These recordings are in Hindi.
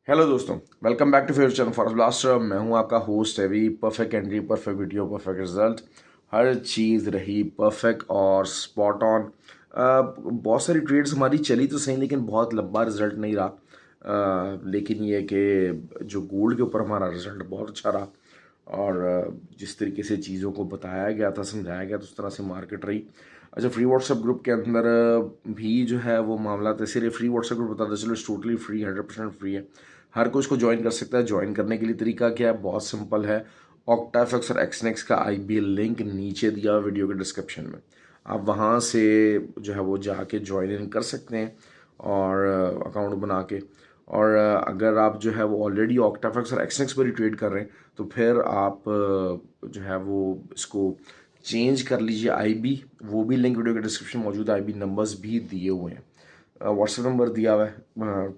हेलो दोस्तों, welcome back to favour channel for blaster. मैं हूं आपका host Avi. Perfect entry, perfect video, perfect result, हर चीज़ रही परफेक्ट और स्पॉट ऑन। बहुत सारी ट्रेड्स हमारी चली तो सही, लेकिन बहुत लंबा रिजल्ट नहीं रहा। लेकिन ये कि जो गोल्ड के ऊपर हमारा रिजल्ट बहुत अच्छा रहा और जिस तरीके से चीज़ों को बताया गया था, समझाया गया था, उस तरह से मार्केट रही। अच्छा, फ्री व्हाट्सएप ग्रुप के अंदर भी जो है वो मामला था। इसीलिए फ्री व्हाट्सएप ग्रुप बताते चलो, टोटली फ्री, 100% फ्री है। हर कोई उसको ज्वाइन कर सकता है। ज्वाइन करने के लिए तरीका क्या है? बहुत सिंपल है। ऑक्टाफेक्स और एक्सनेक्स का आईबी लिंक नीचे दिया हुआ वीडियो के डिस्क्रिप्शन में, आप वहाँ से जो है वो जाके ज्वाइन इन कर सकते हैं और अकाउंट बना के। और अगर आप जो है वो ऑलरेडी ऑक्टाफेक्स और एक्सनेक्स पर ही ट्रेड कर रहे हैं तो फिर आप जो है वो इसको चेंज कर लीजिए आईबी। वो भी लिंक वीडियो के डिस्क्रिप्शन में मौजूद है। आईबी नंबर्स भी दिए हुए हैं, व्हाट्सएप नंबर दिया हुआ है।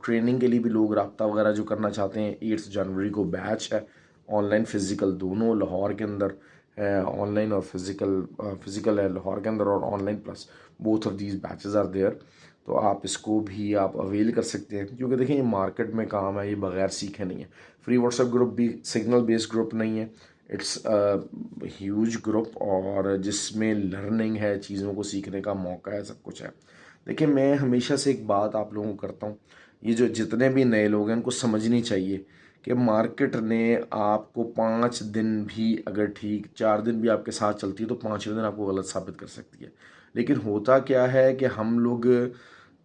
ट्रेनिंग के लिए भी लोग रब्ता वगैरह जो करना चाहते हैं, 8 जनवरी को बैच है, ऑनलाइन फिजिकल दोनों लाहौर के अंदर है। ऑनलाइन और फिजिकल है लाहौर के अंदर, और online plus both of these batches are there. तो आप इसको भी आप अवेल कर सकते हैं, क्योंकि देखिए ये मार्केट में काम है, ये बगैर सीखे नहीं है। फ्री व्हाट्सएप ग्रुप भी सिग्नल बेस्ड ग्रुप नहीं है, इट्स ह्यूज ग्रुप, और जिसमें लर्निंग है, चीज़ों को सीखने का मौका है, सब कुछ है। देखिए, मैं हमेशा से एक बात आप लोगों को करता हूँ, ये जो जितने भी नए लोग हैं उनको समझनी चाहिए कि मार्केट ने आपको 5 दिन भी अगर ठीक, 4 दिन भी आपके साथ चलती है तो 5वें दिन आपको गलत साबित कर सकती है। लेकिन होता क्या है कि हम लोग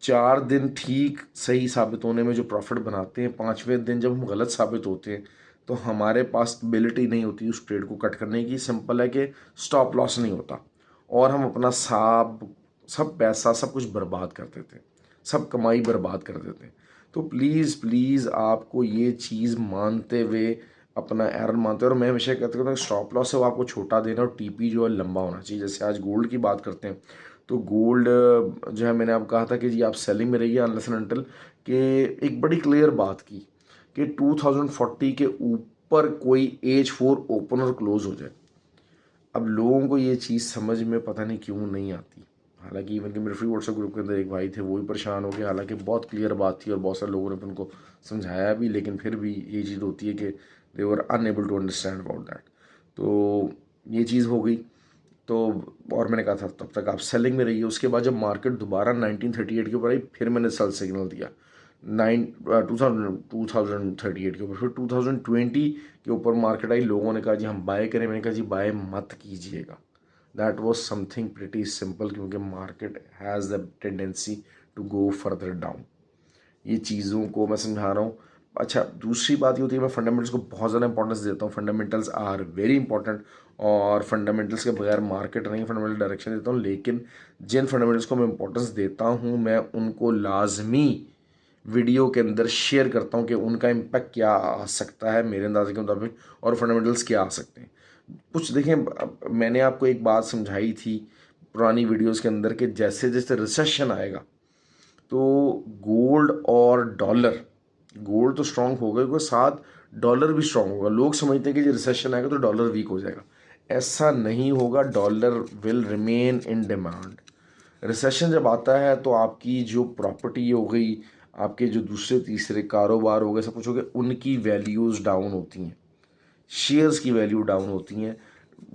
4 दिन ठीक सही साबित होने में जो प्रॉफिट बनाते हैं, 5वें दिन जब हम गलत साबित होते हैं तो हमारे पास एबिलिटी नहीं होती उस ट्रेड को कट करने की। सिंपल है कि स्टॉप लॉस नहीं होता, और हम अपना सब पैसा, सब कुछ बर्बाद कर देते हैं, सब कमाई बर्बाद कर देते हैं। तो प्लीज़ प्लीज़ आपको ये चीज़ मानते हुए, अपना एरर मानते हुए, और मैं हमेशा कहता हूँ स्टॉप लॉस है वो आपको छोटा देना, और टीपी जो है लंबा होना चाहिए। जैसे आज गोल्ड की बात करते हैं तो गोल्ड जो है, मैंने आपको कहा था कि जी आप सेलिंग में रहिए अनलेस एंड अनटिल कि एक बड़ी क्लियर बात की कि 2040 के ऊपर कोई H4 ओपन और क्लोज हो जाए। अब लोगों को ये चीज़ समझ में पता नहीं क्यों नहीं आती। हालांकि इवन कि मेरे फ्री व्हाट्सएप ग्रुप के अंदर एक भाई थे, वो भी परेशान हो गए, हालांकि बहुत क्लियर बात थी और बहुत सारे लोगों ने उनको समझाया भी, लेकिन फिर भी ये चीज़ होती है कि they were unable to understand about that. तो ये चीज़ हो गई। तो और मैंने कहा था तब तक आप सेलिंग में रहिए। उसके बाद जब मार्केट दोबारा 1938 के ऊपर आई, फिर मैंने सेल सिग्नल दिया। 2038 के ऊपर, फिर 2020 के ऊपर मार्केट आई, लोगों ने कहा जी हम बाय करें। मैंने कहा जी बाय मत कीजिएगा। That was something pretty simple, क्योंकि market has the tendency to go further down. ये चीज़ों को मैं समझा रहा हूँ। अच्छा, दूसरी बात ये होती है, मैं फंडामेंटल्स को बहुत ज़्यादा इंपॉर्टेंस देता हूँ। फंडामेंटल्स आर वेरी इंपॉर्टेंट, और फंडामेंटल्स के बगैर मार्केट नहीं। फंडामेंटल डायरेक्शन देता हूँ, लेकिन जिन फंडामेंटल्स को मैं इंपॉर्टेंस देता हूँ, मैं उनको लाजमी वीडियो के अंदर शेयर करता हूँ कि उनका इम्पैक्ट क्या आ सकता है मेरे अंदाजे के मुताबिक, और फंडामेंटल्स क्या आ सकते हैं। कुछ देखें, मैंने आपको एक बात समझाई थी पुरानी वीडियोस के अंदर कि जैसे जैसे रिसेशन आएगा तो गोल्ड और डॉलर, गोल्ड तो स्ट्रांग होगा, उसके साथ डॉलर भी स्ट्रांग होगा। लोग समझते हैं कि जब रिसेशन आएगा तो डॉलर वीक हो जाएगा। ऐसा नहीं होगा, dollar will remain in demand. Recession जब आता है तो आपकी जो प्रॉपर्टी हो गई, आपके जो दूसरे तीसरे कारोबार हो गए, सब कुछ हो गया, उनकी वैल्यूज़ डाउन होती हैं, शेयर्स की वैल्यू डाउन होती हैं।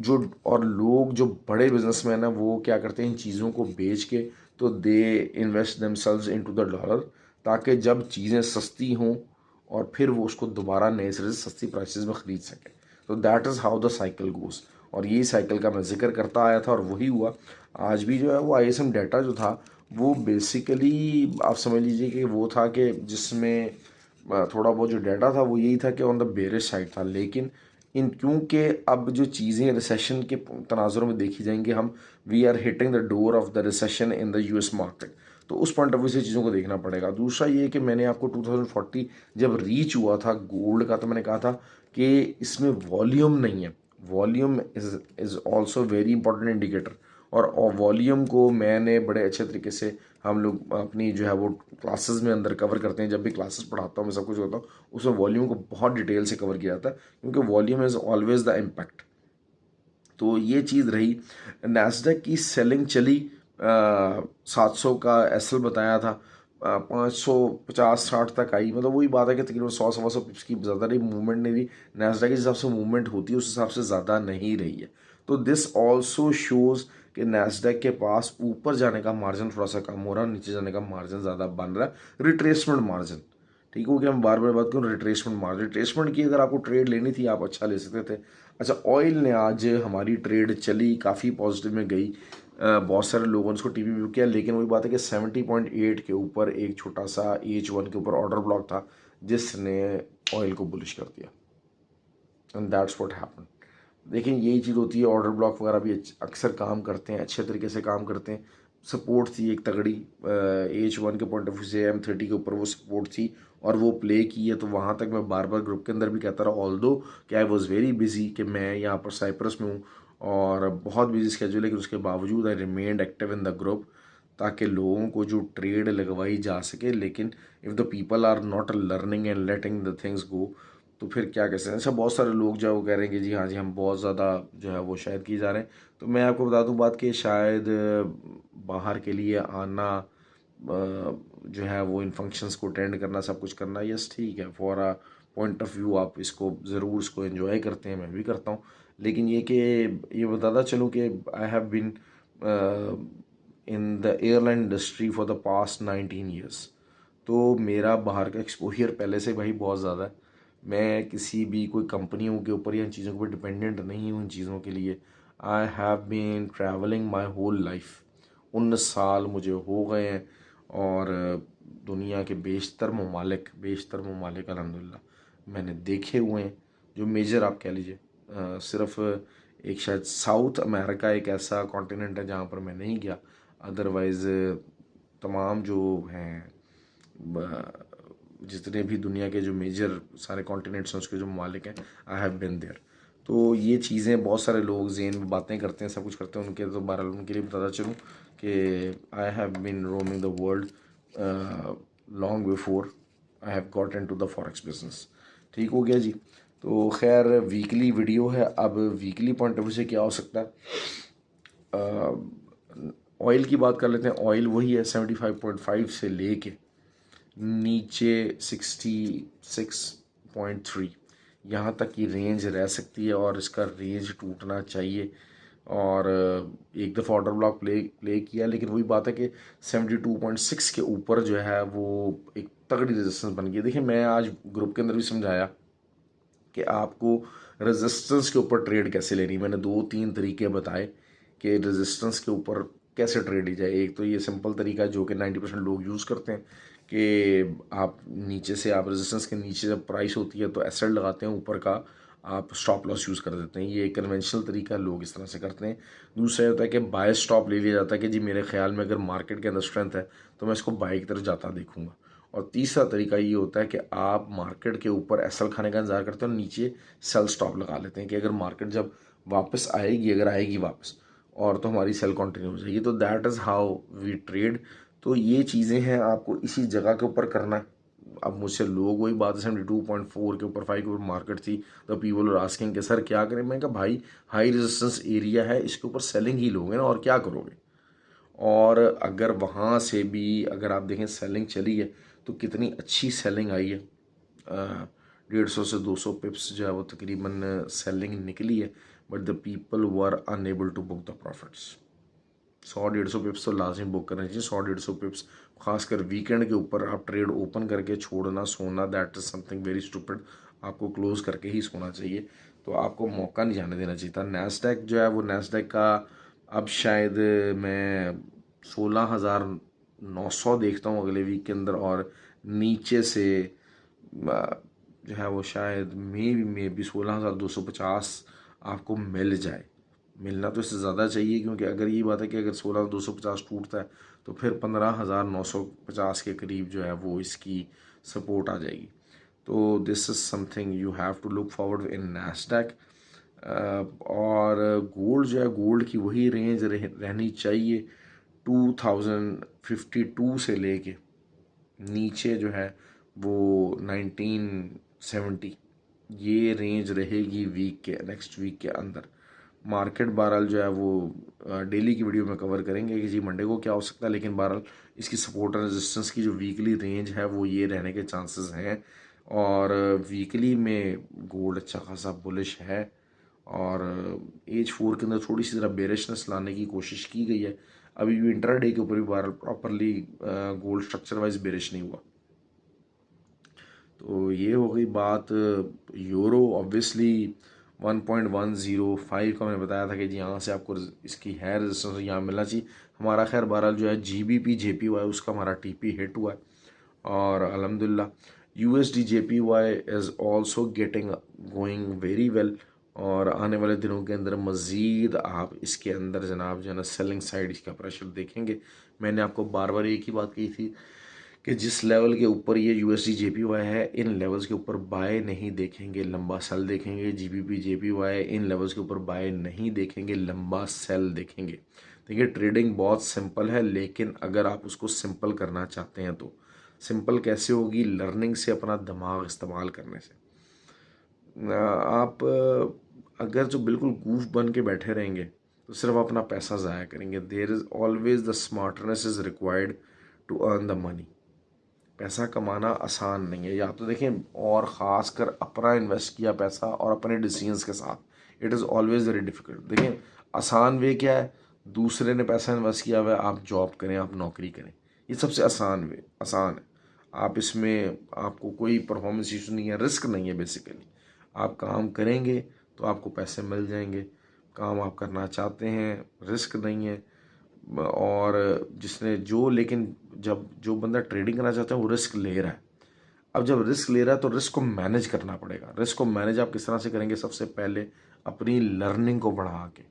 जो और लोग जो बड़े बिजनेसमैन हैं वो क्या करते हैं, इन चीज़ों को बेच के तो they invest themselves into the dollar, ताकि जब चीज़ें सस्ती हों और फिर वो उसको दोबारा नए सिरे से सस्ती प्राइसेस में ख़रीद सकें। तो that is how the cycle goes, और यही साइकिल का मैं जिक्र करता आया था और वही हुआ। आज भी जो है वो ISM डाटा जो था वो बेसिकली आप समझ लीजिए कि वो था कि जिसमें थोड़ा बहुत जो डाटा था वो यही था कि ऑन द बेरिश साइड था। लेकिन इन क्योंकि अब जो चीज़ें रिसेशन के तनाजुरों में देखी जाएंगी, हम we are hitting the door of the recession in the US market, तो उस पॉइंट ऑफ व्यू से चीज़ों को देखना पड़ेगा। दूसरा ये कि मैंने आपको 2040 जब रीच हुआ था गोल्ड का, तो मैंने कहा था कि इसमें वॉल्यूम नहीं है। Volume is also very important indicator, और वॉल्यूम को मैंने बड़े अच्छे तरीके से, हम लोग अपनी जो है वो क्लासेस में अंदर कवर करते हैं। जब भी क्लासेस पढ़ाता हूँ मैं, सब कुछ होता हूँ, उसमें वॉल्यूम को बहुत डिटेल से कवर किया जाता है, क्योंकि volume is always the impact. तो ये चीज़ रही। नैस्डैक की सेलिंग चली, 700 का एसएल बताया था, 550-60 तक आई, मतलब वही बात है कि तकरीबन 100-125 पिप्स की ज़्यादा नहीं मूवमेंट नहीं रही। नैस्डैक के हिसाब से मूवमेंट होती है उस हिसाब से ज़्यादा नहीं रही है। तो दिस ऑल्सो शोज़ कि नैस्डैक के पास ऊपर जाने का मार्जिन थोड़ा सा कम हो रहा है, नीचे जाने का मार्जिन ज़्यादा बन रहा है, रिट्रेसमेंट मार्जिन। ठीक हो गया, मैं बार बार बात करूँ रिट्रेसमेंट मार्जिन, रिट्रेसमेंट की अगर आपको ट्रेड लेनी थी आप अच्छा ले सकते थे। अच्छा, ऑयल ने आज हमारी ट्रेड चली, काफ़ी पॉजिटिव में गई, बहुत सारे लोगों ने उसको टीवी व्यू किया, लेकिन वही बात है कि 70.8 के ऊपर एक छोटा सा H1 के ऊपर ऑर्डर ब्लॉक था जिसने ऑयल को बुलिश कर दिया, एंड दैट्स व्हाट हैपेंड। देखिए यही चीज़ होती है, ऑर्डर ब्लॉक वगैरह भी अक्सर काम करते हैं, अच्छे तरीके से काम करते हैं। सपोर्ट थी एक तगड़ी, H1 के पॉइंट ऑफ व्यू से M30 के ऊपर वो सपोर्ट थी और वो प्ले की है। तो वहाँ तक मैं बार बार ग्रुप के अंदर भी कहता रहा, ऑल दो कि आई वॉज वेरी बिजी, कि मैं यहाँ पर साइप्रस में हूँ और बहुत बिजी स्केड्यूल, लेकिन उसके बावजूद I remained active in the group ताकि लोगों को जो ट्रेड लगवाई जा सके। लेकिन if the people are not learning and letting the things go, तो फिर क्या कह सकते हैं। अच्छा, बहुत सारे लोग जो है वो कह रहे हैं कि जी हाँ जी हम बहुत ज़्यादा जो है वो शायद किए जा रहे हैं। तो मैं आपको बता दूं बात कि शायद बाहर के लिए आना, जो है वो इन फंक्शंस को अटेंड करना, सब कुछ करना, यस ठीक है, for a point of view आप इसको ज़रूर इसको एंजॉय करते हैं, मैं भी करता हूँ। लेकिन ये कि ये बताता चलूँ कि I have been in the airline industry for the past 19 years. तो मेरा बाहर का एक्सपोजर पहले से भाई बहुत ज़्यादा है। मैं किसी भी कोई कंपनियों के ऊपर या इन चीज़ों के ऊपर डिपेंडेंट नहीं हूँ इन चीज़ों के लिए। I have been travelling my whole life, 19 साल मुझे हो गए हैं और दुनिया के बेशतर ममालिक अल्हम्दुलिल्लाह मैंने देखे हुए हैं। जो मेजर आप कह लीजिए, सिर्फ एक शायद साउथ अमेरिका एक ऐसा कॉन्टिनेंट है जहाँ पर मैं नहीं गया, अदरवाइज़ तमाम जो हैं जितने भी दुनिया के जो मेजर सारे कॉन्टिनेंट्स हैं उसके जो ममालिक हैं, आई हैव बिन देयर। तो ये चीज़ें बहुत सारे लोग जेन में बातें करते हैं, सब कुछ करते हैं, उनके तो बहरहाल उनके लिए बताता चलूँ कि I have been roaming the world long before I have got into the forex business. ठीक हो गया जी। तो खैर वीकली वीडियो है, अब वीकली पॉइंट ऑफ व्यू से क्या हो सकता है। ऑयल की बात कर लेते हैं। ऑयल वही है 75.5 से लेके नीचे 66.3 यहाँ तक की रेंज रह सकती है और इसका रेंज टूटना चाहिए। और एक दफ़ा ऑर्डर ब्लॉक प्ले किया, लेकिन वही बात है कि 72.6 के ऊपर जो है वो एक तगड़ी रेजिस्टेंस बन गई। देखिए मैं आज ग्रुप के अंदर भी समझाया कि आपको रेजिस्टेंस के ऊपर ट्रेड कैसे लेनी। मैंने 2-3 तरीके बताए कि रेजिस्टेंस के ऊपर कैसे ट्रेड ली जाए। एक तो ये सिंपल तरीका है जो कि 90% लोग यूज़ करते हैं कि आप नीचे से, आप रेजिस्टेंस के नीचे जब प्राइस होती है तो एसएल लगाते हैं, ऊपर का आप स्टॉप लॉस यूज़ कर देते हैं। ये एक कन्वेंशनल तरीका है, लोग इस तरह से करते हैं। दूसरा होता है कि बाय स्टॉप ले लिया जाता है कि जी मेरे ख्याल में अगर मार्केट के अंदर स्ट्रेंथ है तो मैं इसको बाई की तरफ जाता देखूंगा। और तीसरा तरीका ये होता है कि आप मार्केट के ऊपर एसएल खाने का इंतजार करते हैं और नीचे सेल स्टॉप लगा लेते हैं कि अगर मार्केट जब वापस आएगी, अगर आएगी वापस और तो हमारी सेल कंटिन्यू हो जाएगी। तो that is how we trade. तो ये चीज़ें हैं, आपको इसी जगह के ऊपर करना है। अब मुझसे लोग वही बात है, 72.4 के ऊपर 5 के ऊपर मार्केट थी, तो पीपल आर आस्किंग कि सर क्या करें। मैं कहा भाई हाई रेजिस्टेंस एरिया है, इसके ऊपर सेलिंग ही लोगे ना, और क्या करोगे। और अगर वहाँ से भी अगर आप देखें सेलिंग चली है तो कितनी अच्छी सेलिंग आई है। 150 से 200 पिप्स जो है वो तकरीबन सेलिंग निकली है, but the people were unable to book the profits. 100-150 pips तो लाजिम बुक करना चाहिए। 100-150 पिप्स खासकर वीकेंड के ऊपर आप ट्रेड ओपन करके छोड़ना, सोना, that is something very stupid. आपको क्लोज करके ही सोना चाहिए, तो आपको मौका नहीं जाने देना चाहिए था। नैस्डैक जो है वो, नैस्डैक का अब शायद मैं 16,900 देखता हूँ अगले वीक के अंदर, और नीचे से जो है वो शायद मे बी 16,250 आपको मिल जाए। मिलना तो इससे ज़्यादा चाहिए, क्योंकि अगर ये बात है कि अगर 16,250 टूटता है तो फिर 15,950 के करीब जो है वो इसकी सपोर्ट आ जाएगी। तो this is something you have to look forward in Nasdaq. और गोल्ड जो है, गोल्ड की वही रेंज रहनी चाहिए 2052 से लेके नीचे जो है वो 1970, ये रेंज रहेगी वीक के नेक्स्ट वीक के अंदर। मार्केट बहरहाल जो है वो डेली की वीडियो में कवर करेंगे कि जी मंडे को क्या हो सकता है, लेकिन बहरहाल इसकी सपोर्ट और रेजिस्टेंस की जो वीकली रेंज है वो ये रहने के चांसेस हैं। और वीकली में गोल्ड अच्छा खासा बुलिश है। और एज 4 के अंदर थोड़ी सी ज़रा बेरिशनेस लाने की कोशिश की गई है। अभी भी इंट्राडे के ऊपर भी बहरहाल properly gold structure wise bearish नहीं हुआ। तो ये हो गई बात। यूरो ऑब्वियसली 1.105 का मैंने बताया था कि जी यहाँ से आपको इसकी है रेजिस्टेंस यहाँ मिलना चाहिए हमारा। खैर बहरहाल जो है जीबीपी जेपीवाई उसका हमारा टीपी हिट हुआ है और अल्हम्दुलिल्लाह USD JPY is also getting going very well. और आने वाले दिनों के अंदर मज़ीद आप इसके अंदर जनाब जो है ना सेलिंग साइड इसका प्रेशर देखेंगे। मैंने आपको बार बार एक ही बात कही थी कि जिस लेवल के ऊपर ये यूएसडी जेपीवाई है इन लेवल्स के ऊपर बाय नहीं देखेंगे, लंबा सेल देखेंगे। जीबीपी जेपीवाई इन लेवल्स के ऊपर बाय नहीं देखेंगे, लंबा सेल देखेंगे। देखिए ट्रेडिंग बहुत सिंपल है, लेकिन अगर आप उसको सिंपल करना चाहते हैं तो सिंपल कैसे होगी? लर्निंग से, अपना दिमाग इस्तेमाल करने से। आप अगर जो बिल्कुल गूफ बन के बैठे रहेंगे तो सिर्फ अपना पैसा ज़ाया करेंगे। There is always the smartness is required to earn the money. पैसा कमाना आसान नहीं है। या तो देखें, और ख़ास कर अपना इन्वेस्ट किया पैसा और अपने डिसीजंस के साथ, it is always very difficult. देखें आसान वे क्या है? दूसरे ने पैसा इन्वेस्ट किया हुआ है, आप जॉब करें, आप नौकरी करें, ये सबसे आसान वे, आसान है। आप इसमें आपको कोई परफॉर्मेंस इशू नहीं है, रिस्क नहीं है। बेसिकली आप काम करेंगे तो आपको पैसे मिल जाएंगे। काम आप करना चाहते हैं, रिस्क नहीं है। और जिसने जो लेकिन जब जो बंदा ट्रेडिंग करना चाहता है वो रिस्क ले रहा है। अब जब रिस्क ले रहा है तो रिस्क को मैनेज करना पड़ेगा। रिस्क को मैनेज आप किस तरह से करेंगे? सबसे पहले अपनी लर्निंग को बढ़ा के,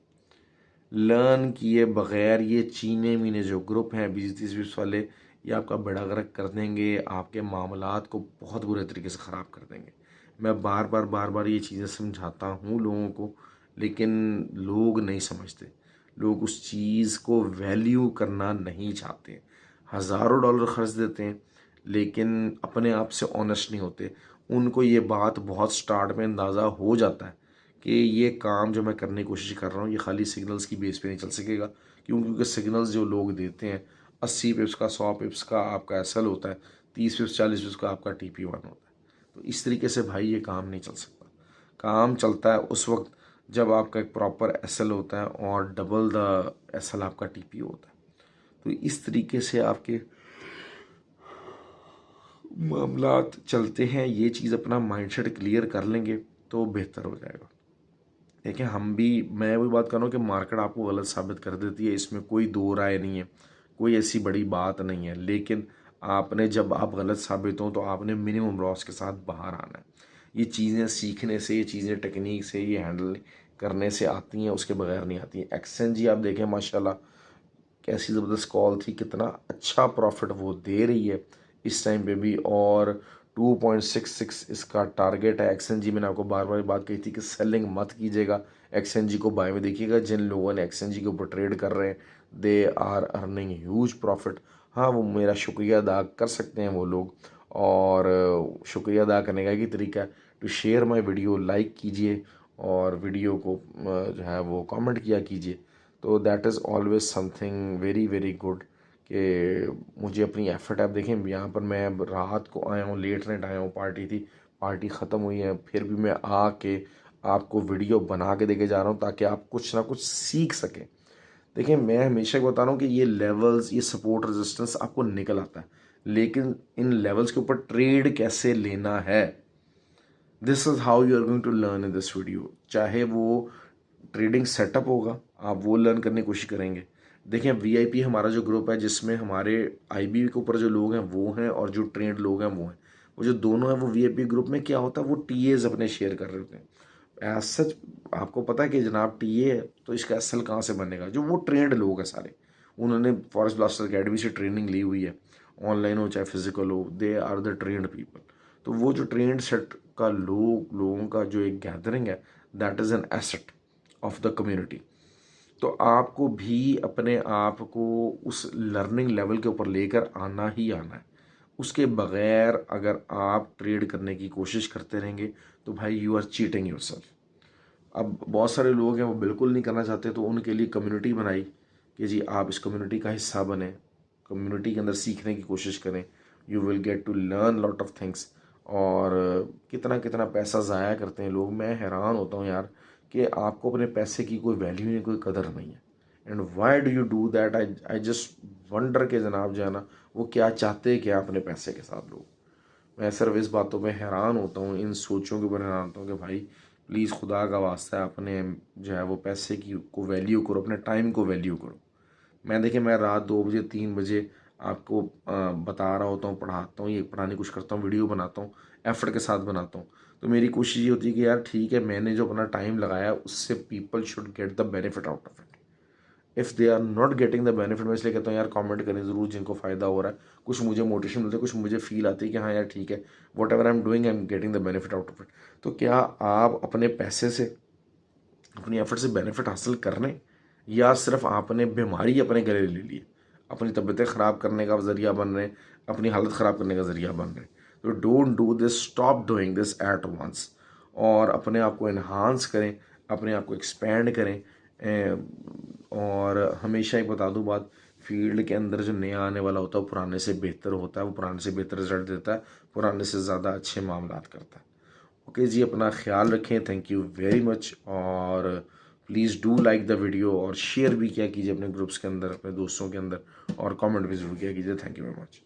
लर्न किए बगैर ये चीने मीने जो ग्रुप हैं 20-30 वाले, ये आपका बेड़ा गर्क कर देंगे, आपके मामलात को बहुत बुरे तरीके से ख़राब कर देंगे। मैं बार बार ये चीज़ें समझाता हूँ लोगों को, लेकिन लोग नहीं समझते। लोग उस चीज़ को वैल्यू करना नहीं चाहते। हज़ारों डॉलर खर्च देते हैं लेकिन अपने आप से ऑनेस्ट नहीं होते। उनको ये बात बहुत स्टार्ट में अंदाज़ा हो जाता है कि ये काम जो मैं करने की कोशिश कर रहा हूँ ये खाली सिग्नल्स की बेस पे नहीं चल सकेगा। क्योंकि सिग्नल्स जो लोग देते हैं 80 पिप्स का, 100 पिप्स का आपका एसएल होता है, 30 पिप्स 40 पिप्स का आपका टीपी वन होता है। तो इस तरीके से भाई ये काम नहीं चल सकता। काम चलता है उस वक्त जब आपका एक प्रॉपर एसएल होता है और डबल द एसएल आपका टीपी होता है। तो इस तरीके से आपके मामलात चलते हैं। ये चीज़ अपना माइंडसेट क्लियर कर लेंगे तो बेहतर हो जाएगा। देखिए मैं वही बात कर रहा हूँ कि मार्केट आपको गलत साबित कर देती है, इसमें कोई दो राय नहीं है, कोई ऐसी बड़ी बात नहीं है। लेकिन आपने जब आप गलत साबित हों तो आपने मिनिमम लॉस के साथ बाहर आना है। ये चीज़ें सीखने से, ये चीज़ें टेक्निक से, ये हैंडल करने से आती हैं, उसके बगैर नहीं आती हैं। एक्सचेंज जी आप देखें माशाल्लाह कैसी ज़बरदस्त कॉल थी, कितना अच्छा प्रॉफिट वो दे रही है इस टाइम पे भी। और 2.66 इसका टारगेट है। एक्सएनजी मैंने आपको बार बार बात कही थी कि सेलिंग मत कीजिएगा, एक्सएनजी को बाय में देखिएगा। जिन लोगों ने एक्सएनजी के ऊपर ट्रेड कर रहे हैं they are earning huge profit. हाँ, वो मेरा शुक्रिया अदा कर सकते हैं वो लोग। और शुक्रिया अदा करने का एक तरीका है to share my video, like कीजिए और वीडियो को जो है वो कमेंट किया कीजिए। तो that is always something very very good कि मुझे अपनी एफर्ट, आप देखें यहाँ पर मैं रात को आया हूँ, लेट नाइट आया हूँ, पार्टी थी, पार्टी ख़त्म हुई है, फिर भी मैं आके आपको वीडियो बना के देके जा रहा हूँ ताकि आप कुछ ना कुछ सीख सकें। देखिए मैं हमेशा बता रहा हूँ कि ये लेवल्स, ये सपोर्ट रेजिस्टेंस आपको निकल आता है, लेकिन इन लेवल्स के ऊपर ट्रेड कैसे लेना है, this is how you are going to learn in this video. चाहे वो ट्रेडिंग सेटअप होगा, आप वो लर्न करने की कोशिश करेंगे। देखें वीआईपी हमारा जो ग्रुप है जिसमें हमारे आईबी के ऊपर जो लोग हैं वो हैं और जो ट्रेंड लोग हैं वो हैं। वो जो दोनों हैं वो वीआईपी ग्रुप में क्या होता है, वो टीएज अपने शेयर कर रहे होते हैं। एज सच आपको पता है कि जनाब टीए है तो इसका एसएल कहाँ से बनेगा? जो वो ट्रेंड लोग हैं सारे, उन्होंने फॉरेस्ट ब्लास्टर अकेडमी से ट्रेनिंग ली हुई है, ऑनलाइन हो चाहे फिजिकल हो, they are the trained people. तो वो जो ट्रेंड सेट का लोगों का जो एक गैदरिंग है, that is an asset of the community. तो आपको भी अपने आप को उस लर्निंग लेवल के ऊपर लेकर आना ही आना है। उसके बगैर अगर आप ट्रेड करने की कोशिश करते रहेंगे तो भाई यू आर चीटिंग योरसेल्फ। अब बहुत सारे लोग हैं वो बिल्कुल नहीं करना चाहते, तो उनके लिए कम्युनिटी बनाई कि जी आप इस कम्युनिटी का हिस्सा बने, कम्युनिटी के अंदर सीखने की कोशिश करें, you will get to learn lot of things. और कितना कितना पैसा ज़ाया करते हैं लोग, मैं हैरान होता हूँ यार कि आपको अपने पैसे की कोई वैल्यू नहीं, कोई कदर नहीं है। And why do you do that? I just wonder के जनाब जो है ना, वो क्या चाहते हैं क्या अपने पैसे के साथ लोग। मैं सिर्फ इस बातों पे हैरान होता हूँ, इन सोचों के ऊपर हैरान होता हूँ कि भाई प्लीज़ खुदा का वास्ता है अपने जो है वो पैसे की को वैल्यू करो, अपने टाइम को वैल्यू करो। मैं देखिए, मैं रात 2 बजे 3 बजे आपको बता रहा होता हूँ, पढ़ाता हूँ, ये पढ़ाने की कोशिश करता हूँ, वीडियो बनाता हूँ, एफर्ट के साथ बनाता हूँ। तो मेरी कोशिश ये होती है कि यार ठीक है, मैंने जो अपना टाइम लगाया उससे people should get the benefit out of it. If they are not getting the benefit, मैं इसलिए कहता हूँ यार कमेंट करें ज़रूर जिनको फ़ायदा हो रहा है, कुछ मुझे मोटिवेशन मिलता है, कुछ मुझे फील आती है कि हाँ यार ठीक है, what ever I am doing I am getting the benefit out of it. तो क्या आप अपने पैसे से, अपनी एफर्ट से बेनिफिट हासिल कर रहे हैं, या सिर्फ आपने बीमारी अपने गले ले ली है, अपनी तबीयतें ख़राब करने का ज़रिया बन रहे हैं, अपनी हालत ख़राब करने का ज़रिया बन रहे हैं? तो don't do this, stop doing this at once. और अपने आप को इन्हांस करें, अपने आप को एक्सपेंड करें। और हमेशा ही बता दूँ बात, फील्ड के अंदर जो नया आने वाला होता है वो पुराने से बेहतर होता है, वो पुराने से बेहतर रिजल्ट देता है, पुराने से ज़्यादा अच्छे मामलात करता है। ओके जी, अपना ख्याल रखें, थैंक यू वेरी मच। और please do like the video और शेयर भी किया कीजिए अपने ग्रुप्स के अंदर, अपने दोस्तों के अंदर, और कमेंट भी ज़रूर किया कीजिए। Thank you very much.